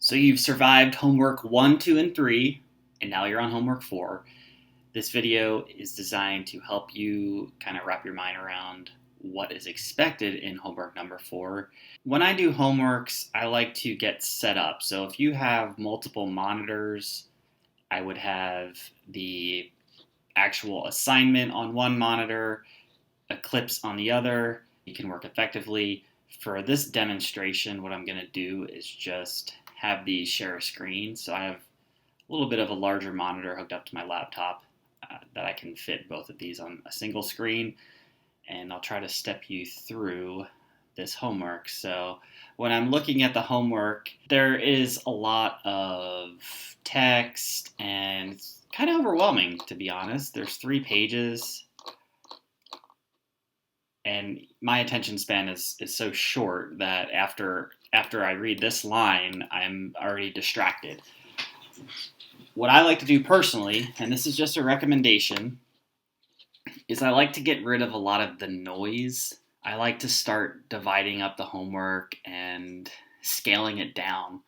So you've survived homework 1, 2, and 3, and now you're on homework 4. This video is designed to help you kind of wrap your mind around what is expected in homework number 4. When I do homeworks, I like to get set up. So if you have multiple monitors, I would have the actual assignment on one monitor, Eclipse on the other. You can work effectively. For this demonstration, what I'm going to do is just have these share a screen. So I have a little bit of a larger monitor hooked up to my laptop that I can fit both of these on a single screen. And I'll try to step you through this homework. So when I'm looking at the homework, there is a lot of text and it's kind of overwhelming, to be honest. There's 3 pages and my attention span is so short that after I read this line, I'm already distracted. What I like to do personally, and this is just a recommendation, is I like to get rid of a lot of the noise. I like to start dividing up the homework and scaling it down.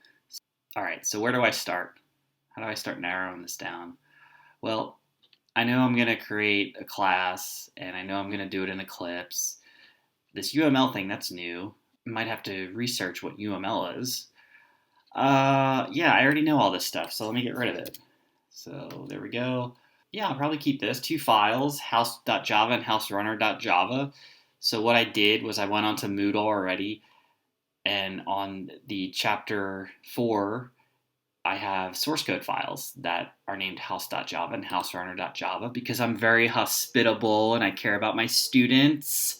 All right, so where do I start? How do I start narrowing this down? Well, I know I'm going to create a class, and I know I'm going to do it in Eclipse. This UML thing, that's new. I might have to research what UML is. Yeah, I already know all this stuff, so let me get rid of it. So there we go. Yeah, I'll probably keep this. 2 files, house.java and houserunner.java. So what I did was I went onto Moodle already, and on the chapter 4, I have source code files that are named house.java and houserunner.java because I'm very hospitable and I care about my students.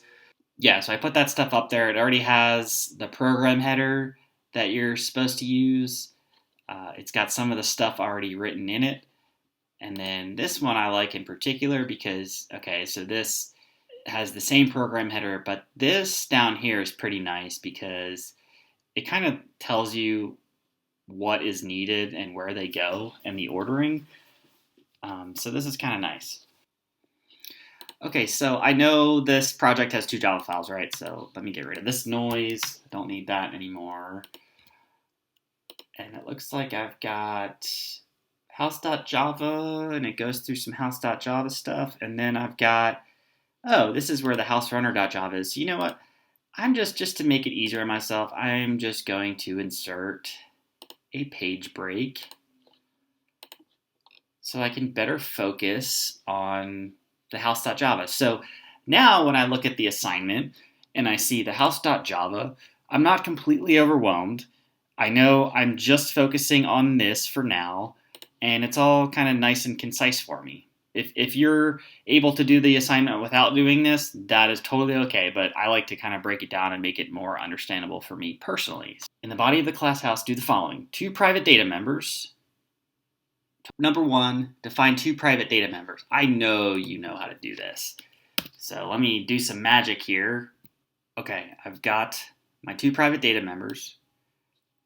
Yeah, so I put that stuff up there. It already has the program header that you're supposed to use. It's got some of the stuff already written in it. And then this one I like in particular because, okay, so this has the same program header, but this down here is pretty nice because it kind of tells you what is needed and where they go and the ordering. So this is kind of nice. Okay, so I know this project has 2 Java files, right? So let me get rid of this noise. I don't need that anymore. And it looks like I've got house.java, and it goes through some house.java stuff. And then I've got, oh, this is where the houserunner.java is. So you know what? I'm just to make it easier on myself, I'm just going to insert a page break so I can better focus on the house.java. So now when I look at the assignment and I see the house.java, I'm not completely overwhelmed. I know I'm just focusing on this for now, and it's all kind of nice and concise for me. If you're able to do the assignment without doing this, that is totally okay, but I like to kind of break it down and make it more understandable for me personally. In the body of the class house, do the following. 2 private data members. Number 1, define 2 private data members. I know you know how to do this. So let me do some magic here. Okay, I've got my 2 private data members.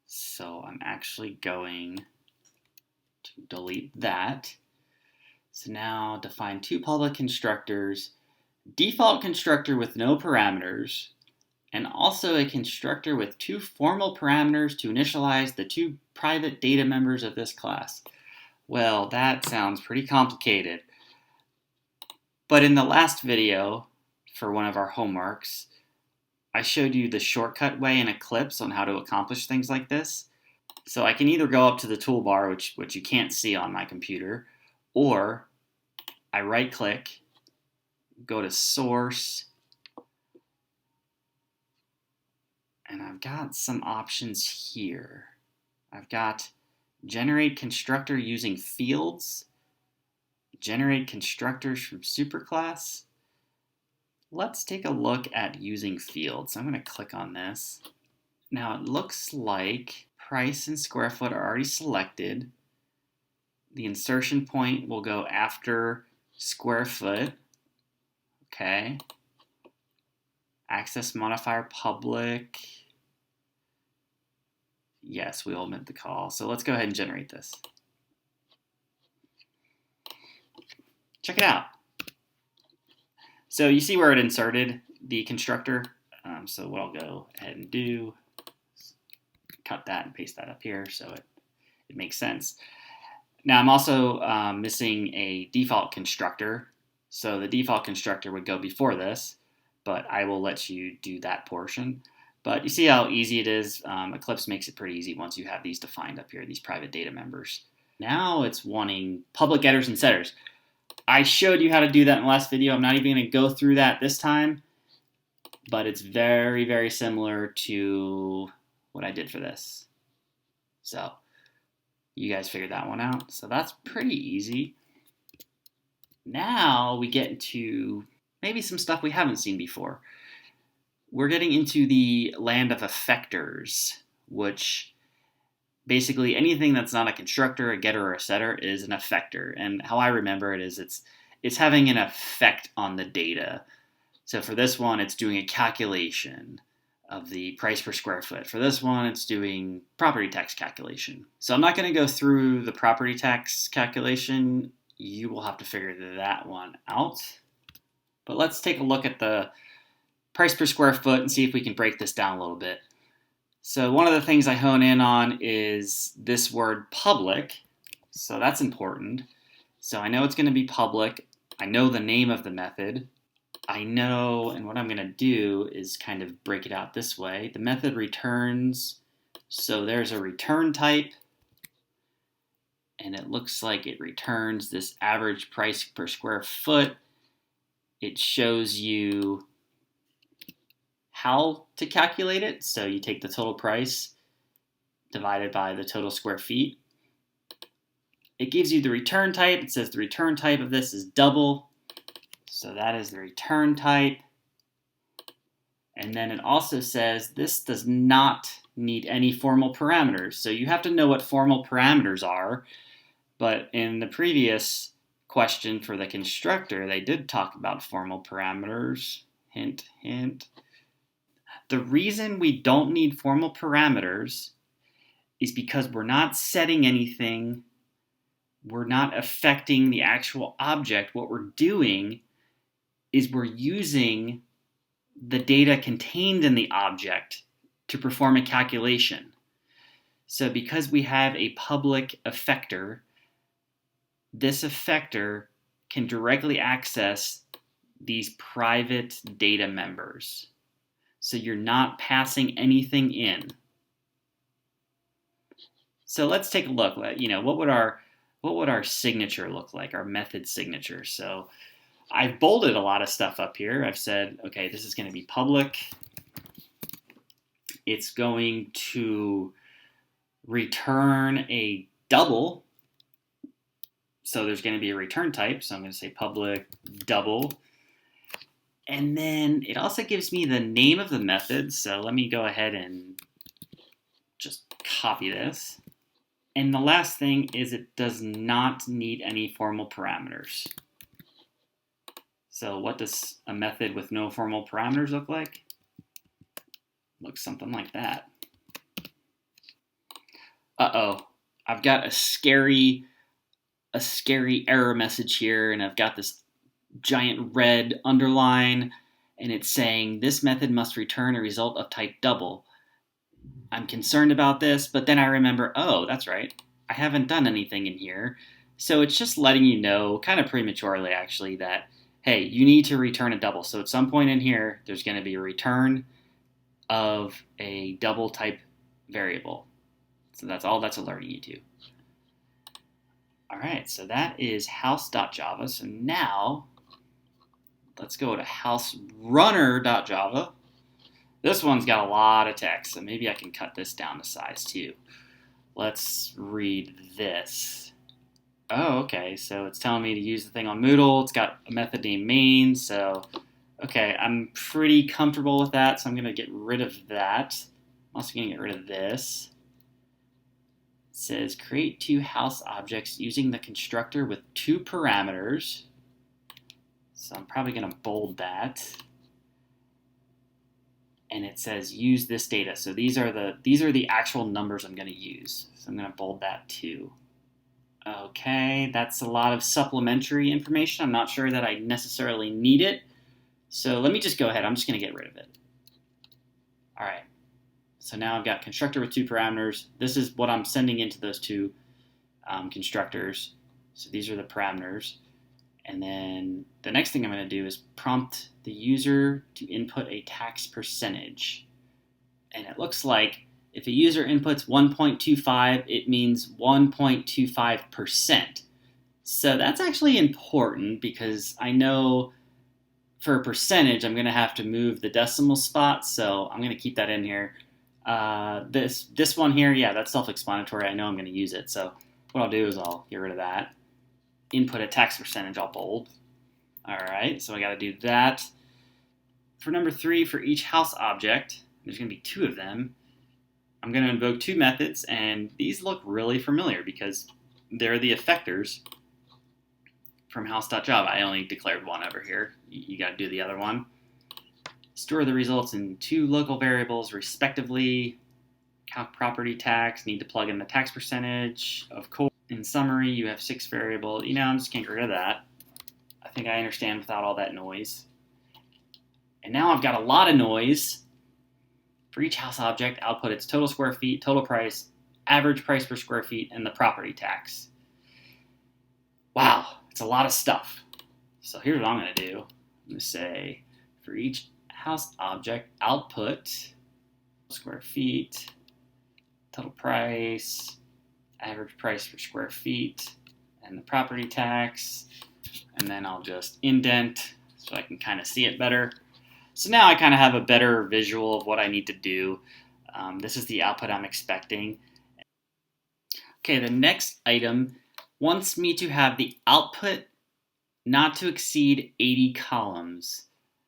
So I'm actually going to delete that. So now define 2 public constructors, default constructor with no parameters, and also a constructor with 2 formal parameters to initialize the 2 private data members of this class. Well, that sounds pretty complicated. But in the last video, for one of our homeworks, I showed you the shortcut way in Eclipse on how to accomplish things like this. So I can either go up to the toolbar, which you can't see on my computer, or I right-click, go to Source, and I've got some options here. I've got Generate Constructor using Fields, Generate Constructors from Superclass. Let's take a look at using fields. I'm going to click on this. Now it looks like price and square foot are already selected. The insertion point will go after square foot. Okay. Access modifier public. Yes, we will omit the call. So let's go ahead and generate this. Check it out. So you see where it inserted the constructor. So what I'll go ahead and do cut that and paste that up here so it makes sense. Now I'm also missing a default constructor. So the default constructor would go before this, but I will let you do that portion. But you see how easy it is. Eclipse makes it pretty easy once you have these defined up here, these private data members. Now it's wanting public getters and setters. I showed you how to do that in the last video. I'm not even going to go through that this time, but it's very, very similar to what I did for this. So you guys figured that one out. So that's pretty easy. Now we get into maybe some stuff we haven't seen before. We're getting into the land of effectors, which basically anything that's not a constructor, a getter, or a setter is an effector. And how I remember it is it's having an effect on the data. So for this one, it's doing a calculation of the price per square foot. For this one, it's doing property tax calculation. So I'm not going to go through the property tax calculation. You will have to figure that one out. But let's take a look at the price per square foot and see if we can break this down a little bit. So one of the things I hone in on is this word public. So that's important. So I know it's going to be public. I know the name of the method. I know, and what I'm going to do is kind of break it out this way. The method returns, so there's a return type, and it looks like it returns this average price per square foot. It shows you how to calculate it. So you take the total price divided by the total square feet. It gives you the return type. It says the return type of this is double. So that is the return type. And then it also says this does not need any formal parameters. So you have to know what formal parameters are. But in the previous question for the constructor, they did talk about formal parameters. Hint, hint. The reason we don't need formal parameters is because we're not setting anything. We're not affecting the actual object. What we're doing is we're using the data contained in the object to perform a calculation. So because we have a public effector, this effector can directly access these private data members. So you're not passing anything in. So let's take a look. What would our signature look like, our method signature? So I've bolded a lot of stuff up here. I've said, okay, this is going to be public. It's going to return a double. So there's going to be a return type. So I'm going to say public double. And then it also gives me the name of the method. So let me go ahead and just copy this. And the last thing is it does not need any formal parameters. So what does a method with no formal parameters look like? Looks something like that. Uh-oh, I've got a scary error message here, and I've got this giant red underline, and it's saying this method must return a result of type double. I'm concerned about this, but then I remember, oh, that's right, I haven't done anything in here. So it's just letting you know, kind of prematurely actually, that hey, you need to return a double. So at some point in here, there's going to be a return of a double type variable. So that's all that's alerting you to. All right, so that is house.java. So now let's go to houserunner.java. This one's got a lot of text, so maybe I can cut this down to size too. Let's read this. Oh, okay, so it's telling me to use the thing on Moodle. It's got a method named main, so okay, I'm pretty comfortable with that, so I'm going to get rid of that. I'm also going to get rid of this. It says create two house objects using the constructor with two parameters. So I'm probably going to bold that. And it says use this data. So these are the actual numbers I'm going to use. So I'm going to bold that too. Okay, that's a lot of supplementary information. I'm not sure that I necessarily need it. So let me just go ahead. I'm just going to get rid of it. All right. So now I've got constructor with 2 parameters. This is what I'm sending into those 2 constructors. So these are the parameters. And then the next thing I'm going to do is prompt the user to input a tax percentage. And it looks like if a user inputs 1.25, it means 1.25%. So that's actually important because I know for a percentage, I'm going to have to move the decimal spot. So I'm going to keep that in here. This one here, yeah, that's self-explanatory. I know I'm going to use it. So what I'll do is I'll get rid of that. Input a tax percentage, I'll bold. All right, so I got to do that. For number 3, for each house object, there's going to be 2 of them. I'm going to invoke 2 methods, and these look really familiar because they're the effectors from house.java. I only declared one over here. You got to do the other one. Store the results in 2 local variables respectively. Calc property tax, need to plug in the tax percentage. Of course, in summary, you have 6 variables. I'm just going to get rid of that. I think I understand without all that noise. And now I've got a lot of noise. For each house object, output its total square feet, total price, average price per square feet, and the property tax. Wow, it's a lot of stuff. So here's what I'm going to do. I'm going to say for each house object, output square feet, total price, average price per square feet, and the property tax. And then I'll just indent so I can kind of see it better. So now I kind of have a better visual of what I need to do. This is the output I'm expecting. Okay, the next item wants me to have the output not to exceed 80 columns.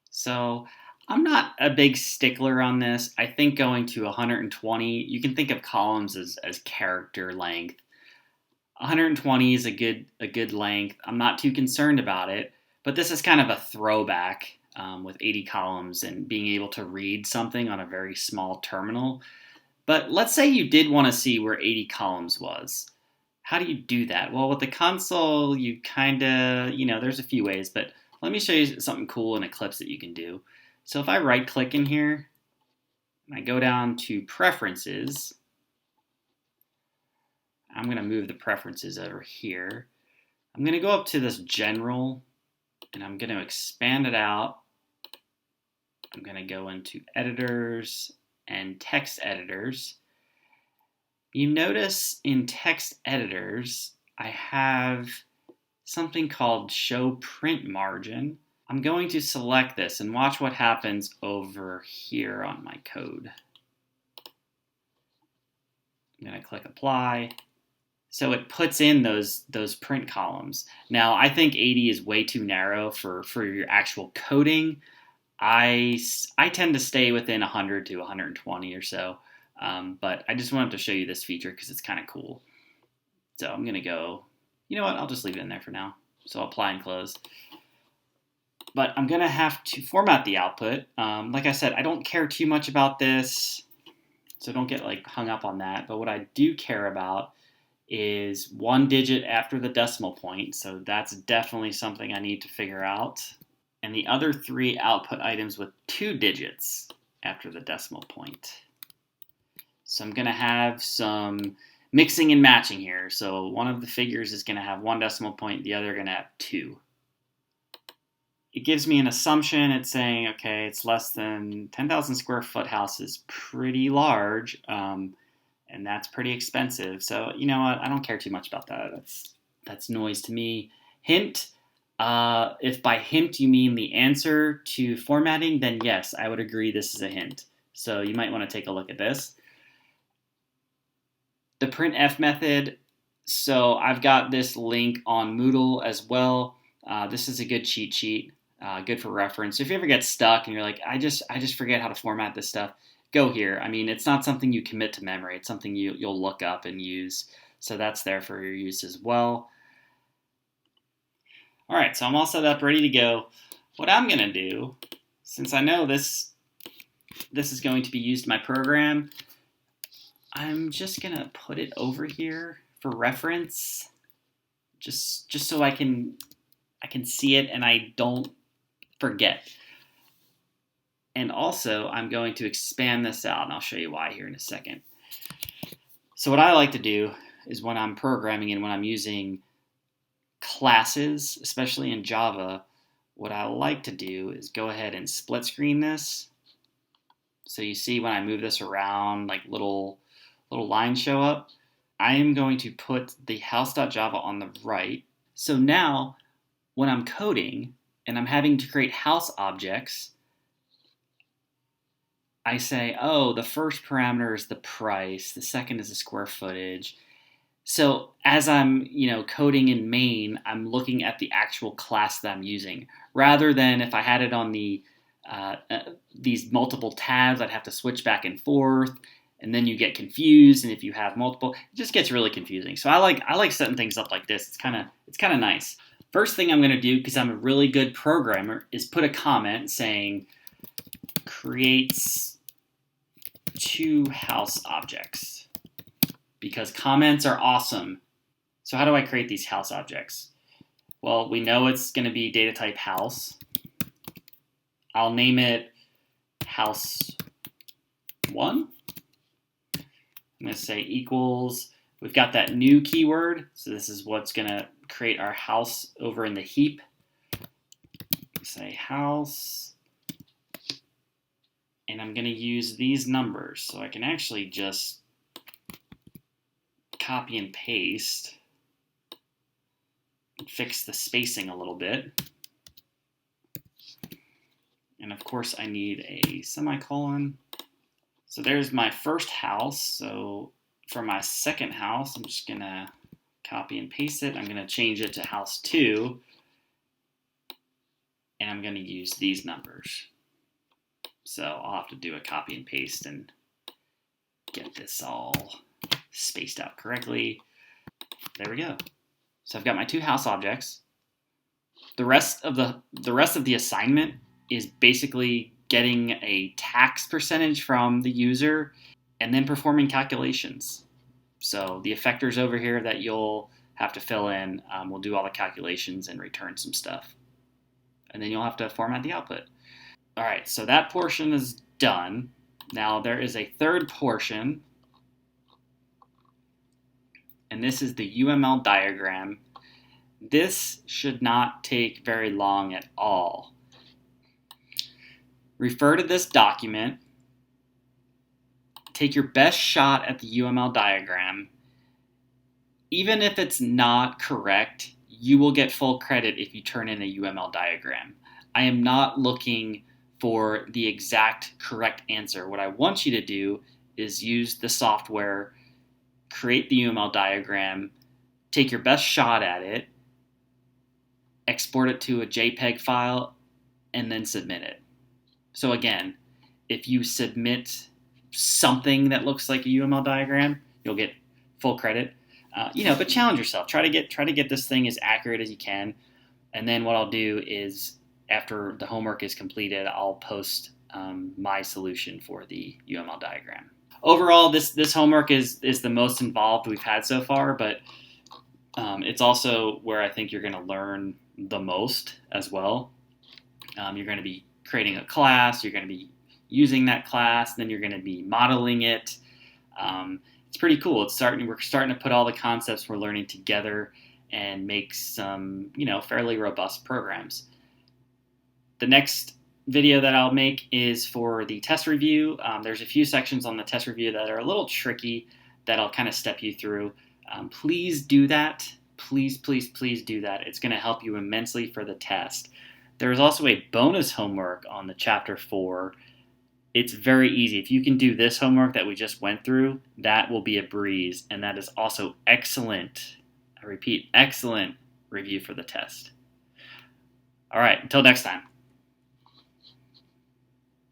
So I'm not a big stickler on this. I think going to 120, you can think of columns as character length. 120 is a good length. I'm not too concerned about it, but this is kind of a throwback with 80 columns and being able to read something on a very small terminal. But let's say you did want to see where 80 columns was. How do you do that? Well, with the console, you kind of, there's a few ways, but let me show you something cool in Eclipse that you can do. So if I right click in here, and I go down to Preferences, I'm going to move the preferences over here. I'm going to go up to this General, and I'm going to expand it out. I'm going to go into Editors and Text Editors. You notice in Text Editors, I have something called Show Print Margin. I'm going to select this and watch what happens over here on my code. I'm going to click Apply. So it puts in those print columns. Now, I think 80 is way too narrow for your actual coding. I tend to stay within 100 to 120 or so. But I just wanted to show you this feature because it's kind of cool. So I'm going to go, you know what, I'll just leave it in there for now. So I'll apply and close. But I'm going to have to format the output. Like I said, I don't care too much about this, so don't get hung up on that. But what I do care about is 1 digit after the decimal point. So that's definitely something I need to figure out. And the other 3 output items with 2 digits after the decimal point. So I'm going to have some mixing and matching here. So one of the figures is going to have 1 decimal point, the other going to have 2. It gives me an assumption. It's saying, okay, it's less than 10,000 square foot house is pretty large, and that's pretty expensive. So you know what? I don't care too much about that. That's noise to me. Hint, if by hint you mean the answer to formatting, then yes, I would agree this is a hint. So you might want to take a look at this. The printf method, so I've got this link on Moodle as well. This is a good cheat sheet, good for reference. So if you ever get stuck and you're like, I just forget how to format this stuff, go here. I mean, it's not something you commit to memory. It's something you'll look up and use. So that's there for your use as well. All right, so I'm all set up, ready to go. What I'm going to do, since I know this is going to be used in my program, I'm just going to put it over here for reference, just so I can see it and I don't forget. And also, I'm going to expand this out, and I'll show you why here in a second. So what I like to do is when I'm programming and when I'm using classes, especially in Java, what I like to do is go ahead and split screen this. So you see when I move this around, like little lines show up. I am going to put the house.java on the right. So now when I'm coding and I'm having to create house objects, I say, oh, the first parameter is the price, the second is the square footage. So as I'm, coding in main, I'm looking at the actual class that I'm using, rather than if I had it on these multiple tabs, I'd have to switch back and forth, and then you get confused. And if you have multiple, it just gets really confusing. So I like setting things up like this. It's kind of nice. First thing I'm going to do, because I'm a really good programmer, is put a comment saying creates 2 house objects, because comments are awesome. So how do I create these house objects? Well, we know it's going to be data type house. I'll name it house1. I'm going to say equals. We've got that new keyword. So this is what's going to create our house over in the heap. Say house. And I'm going to use these numbers. So I can actually just copy and paste. Fix the spacing a little bit. And of course I need a semicolon. So there's my first house. So for my second house, I'm just gonna copy and paste it. I'm gonna change it to house 2. And I'm gonna use these numbers. So I'll have to do a copy and paste and get this all spaced out correctly. There we go. So I've got my 2 house objects. The rest of the assignment is basically getting a tax percentage from the user and then performing calculations. So the effectors over here that you'll have to fill in, will do all the calculations and return some stuff. And then you'll have to format the output. All right, so that portion is done. Now there is a third portion, and this is the UML diagram. This should not take very long at all. Refer to this document, take your best shot at the UML diagram. Even if it's not correct, you will get full credit if you turn in a UML diagram. I am not looking for the exact correct answer. What I want you to do is use the software, create the UML diagram, take your best shot at it, export it to a JPEG file, and then submit it. So again, if you submit something that looks like a UML diagram, you'll get full credit. But challenge yourself. Try to get this thing as accurate as you can. And then what I'll do is, after the homework is completed, I'll post my solution for the UML diagram. Overall, this homework is the most involved we've had so far, but it's also where I think you're going to learn the most as well. You're going to be creating a class, you're going to be using that class, then you're going to be modeling it. It's pretty cool. We're starting to put all the concepts we're learning together and make some, fairly robust programs. The next video that I'll make is for the test review. There's a few sections on the test review that are a little tricky that I'll kind of step you through. Please do that. Please, please, please do that. It's going to help you immensely for the test. There's also a bonus homework on the Chapter 4. It's very easy. If you can do this homework that we just went through, that will be a breeze. And that is also excellent, I repeat, excellent review for the test. All right, until next time.